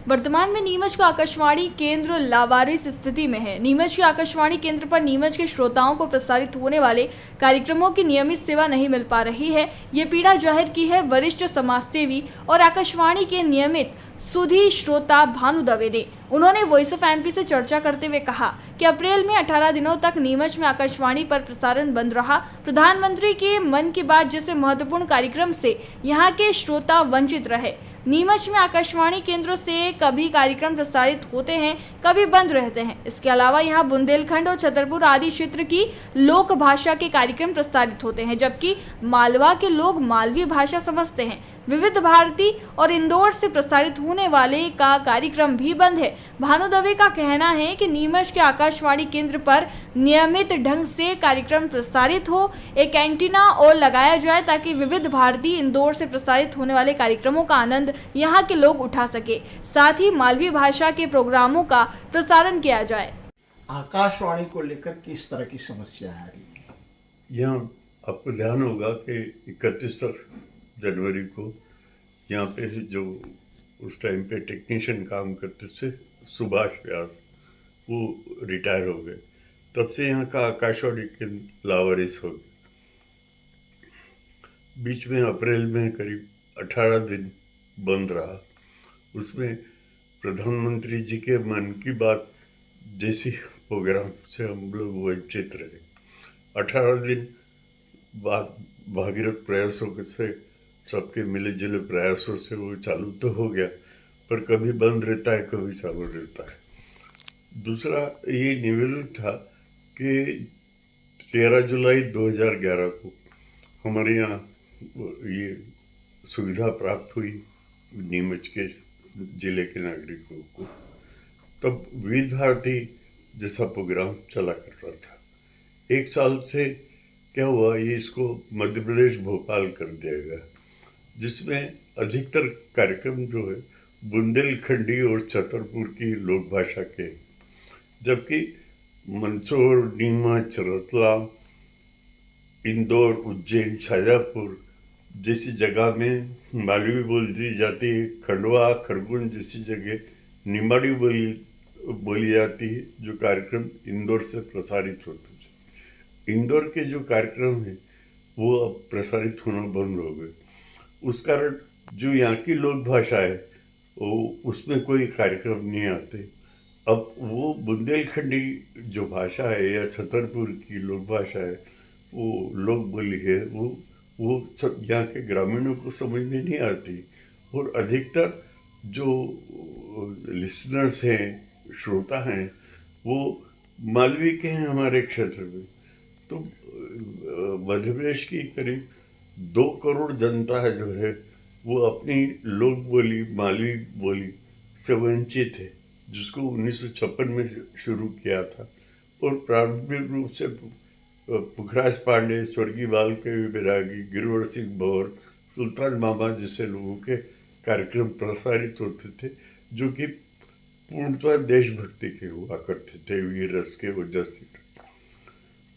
वर्तमान में नीमच का आकाशवाणी केंद्र लावारिस स्थिति में है। नीमच के आकाशवाणी केंद्र पर नीमच के श्रोताओं को प्रसारित होने वाले कार्यक्रमों की नियमित सेवा नहीं मिल पा रही है। ये पीड़ा जाहिर की है वरिष्ठ समाजसेवी और आकाशवाणी के नियमित सुधी श्रोता भानु दवे ने। उन्होंने वॉइस ऑफ एमपी से चर्चा करते हुए कहा कि अप्रैल में 18 दिनों तक नीमच में आकाशवाणी पर प्रसारण बंद रहा। प्रधानमंत्री के मन की बात जैसे महत्वपूर्ण कार्यक्रम से यहाँ के श्रोता वंचित रहे। नीमच में आकाशवाणी केंद्रों से कभी कार्यक्रम प्रसारित होते हैं, कभी बंद रहते हैं। इसके अलावा यहाँ बुंदेलखंड और छतरपुर आदि क्षेत्र की लोक भाषा के कार्यक्रम प्रसारित होते हैं, जबकि मालवा के लोग मालवी भाषा समझते हैं। विविध भारती और इंदौर से प्रसारित होने वाले का कार्यक्रम भी बंद है। भानु दवे का कहना है कि नीमच के आकाशवाणी केंद्र पर नियमित ढंग से कार्यक्रम प्रसारित हो, एक एंटीना और लगाया जाए ताकि विविध भारती इंदौर से प्रसारित होने वाले कार्यक्रमों का आनंद यहाँ के लोग उठा सके। साथ ही मालवी भाषा के प्रोग्रामों का प्रसारण किया जाए। आकाशवाणी को लेकर किस तरह की समस्या है? यहाँ आपको ध्यान होगा कि 31 जनवरी को यहाँ पे जो उस टाइम पे टेक्नीशियन काम करते थे सुभाष व्यास, वो रिटायर हो गए। तब से यहाँ का आकाशवाणी के लावारिस हो गए। बीच में अप्रैल में करीब 18 दिन बंद रहा। उसमें प्रधानमंत्री जी के मन की बात जैसी प्रोग्राम से हम लोग वंचित रहे। 18 दिन बाद भागीरथ प्रयासों से, सबके मिले जुले प्रयासों से वो चालू तो हो गया, पर कभी बंद रहता है, कभी चालू रहता है। दूसरा ये निवेदन था कि 13 जुलाई 2011 को हमारे यहाँ ये सुविधा प्राप्त हुई नीमच के जिले के नागरिकों को। तब विविध भारती जैसा प्रोग्राम चला करता था। एक साल से क्या हुआ, ये इसको मध्य प्रदेश भोपाल कर दिया गया, जिसमें अधिकतर कार्यक्रम जो है बुंदेलखंडी और छतरपुर की लोक भाषा के, जबकि मंदसौर, नीमच, रतलाम, इंदौर, उज्जैन, शाजापुर जैसी जगह में मालवी बोली जाती है। खंडवा, खरगोन जैसी जगह निमाड़ी बोली जाती है। जो कार्यक्रम इंदौर से प्रसारित होते थे, इंदौर के जो कार्यक्रम हैं वो अब प्रसारित होना बंद हो गए। उस कारण जो यहाँ की लोक भाषा है वो उसमें कोई कार्यक्रम नहीं आते। अब वो बुंदेलखंडी जो भाषा है या छतरपुर की लोक भाषा है, वो लोक बोली है, वो सब यहाँ के ग्रामीणों को समझ में नहीं आती। और अधिकतर जो लिसनर्स हैं, श्रोता हैं, वो मालवी के हैं हमारे क्षेत्र में। तो मध्य प्रदेश की करीब 2 करोड़ जनता है जो है वो अपनी लोक बोली मालवी बोली से वंचित है, जिसको 1956 में शुरू किया था। और प्रारंभिक रूप से पुखराज पांडे, स्वर्गीय बाल के बैरागी, गिरवर सिंह बौर, सुल्तान मामा जैसे लोगों के कार्यक्रम प्रसारित होते थे, जो कि पूर्णतः देशभक्ति के हुआ करते थे, वीर रस के वजह से।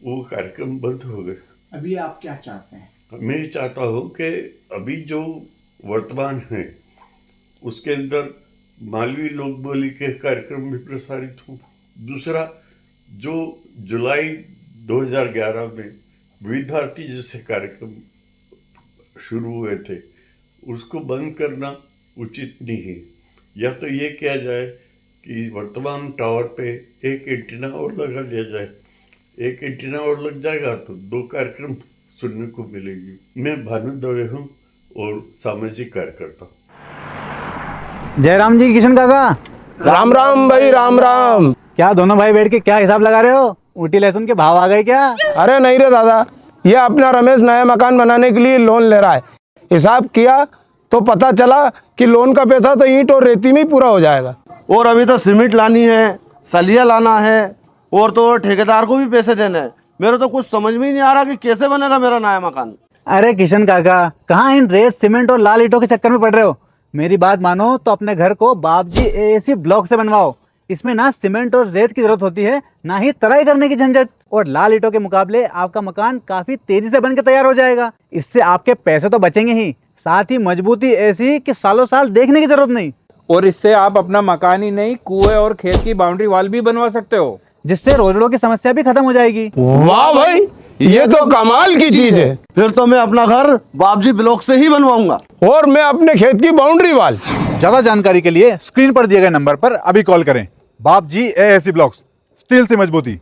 वो कार्यक्रम बंद हो गए। अभी आप क्या चाहते हैं? मैं चाहता हूँ कि अभी जो वर्तमान है उसके अंदर मालवी लोक बोली के कार्यक्रम भी प्रसारित हों। दूसरा, जो जुलाई 2011 में विविध भारती जैसे कार्यक्रम शुरू हुए थे, उसको बंद करना उचित नहीं है। या तो ये किया जाए कि वर्तमान टावर पे एक एंटीना और लगा दिया जाए। एक एंटीना और लग जाएगा तो 2 कार्यक्रम सुनने को मिलेगी। मैं भानु दवे हूँ और सामाजिक कार्यकर्ता हूँ। जयराम जी, किशन काका। राम राम भाई, राम राम। क्या दोनों भाई बैठ के क्या हिसाब लगा रहे हो? ऊटी लहसुन के भाव आ गए क्या? अरे नहीं रे दादा, ये अपना रमेश नया मकान बनाने के लिए लोन ले रहा है। हिसाब किया तो पता चला कि लोन का पैसा तो ईंट और रेती में ही पूरा हो जाएगा। और अभी तो सीमेंट लानी है, सलिया लाना है, और तो ठेकेदार को भी पैसे देने हैं। मेरे तो कुछ समझ में ही नहीं आ रहा कि कैसे बनेगा मेरा नया मकान। अरे किशन काका, कहाँ इन रेत, सीमेंट और लाल ईंटों के चक्कर में पड़ रहे हो? मेरी बात मानो तो अपने घर को बाबजी एएसी ब्लॉक से बनवाओ। इसमें ना सीमेंट और रेत की जरूरत होती है, ना ही तराई करने की झंझट। और लाल ईंटों के मुकाबले आपका मकान काफी तेजी से बनकर तैयार हो जाएगा। इससे आपके पैसे तो बचेंगे ही, साथ ही मजबूती ऐसी कि सालों साल देखने की जरूरत नहीं। और इससे आप अपना मकान ही नहीं, कुएं और खेत की बाउंड्री वॉल भी बनवा सकते हो, जिससे रोजड़ों की समस्या भी खत्म हो जाएगी। वाह भाई, ये तो कमाल की चीज है। फिर तो मैं अपना घर बाबजी ब्लॉक से ही बनवाऊंगा। और मैं अपने खेत की बाउंड्री वाल। ज्यादा जानकारी के लिए स्क्रीन पर दिए गए नंबर पर अभी कॉल करें। बाबजी एएससी ब्लॉक्स, स्टील से मजबूती।